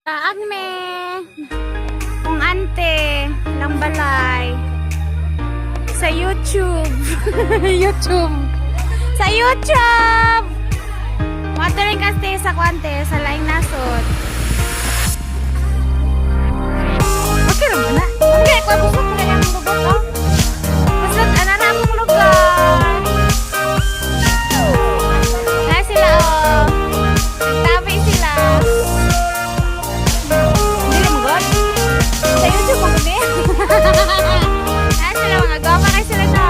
Agme kung ante lang balay sa YouTube. Sa YouTube watering kasi sa kwante sa laing nasod. Okay lang na. Okay, kwa busog na yung lubot oh. Busog ana na akong lugar. Na sila oh. Nagtabi sila. Dili mo god. Sa YouTube mo gani. Na sila mga gama na sila na.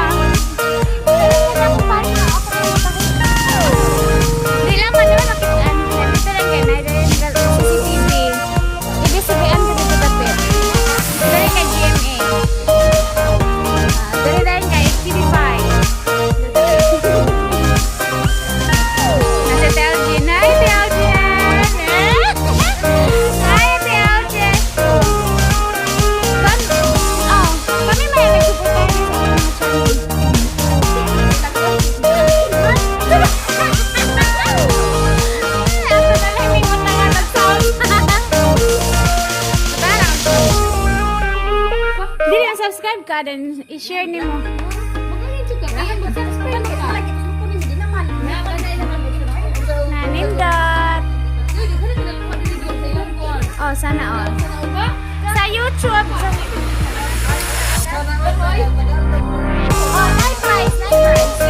Subscribe ka dan i-share nimo. Nanindot. Oh, sana all. Sa YouTube. Oh, nice price.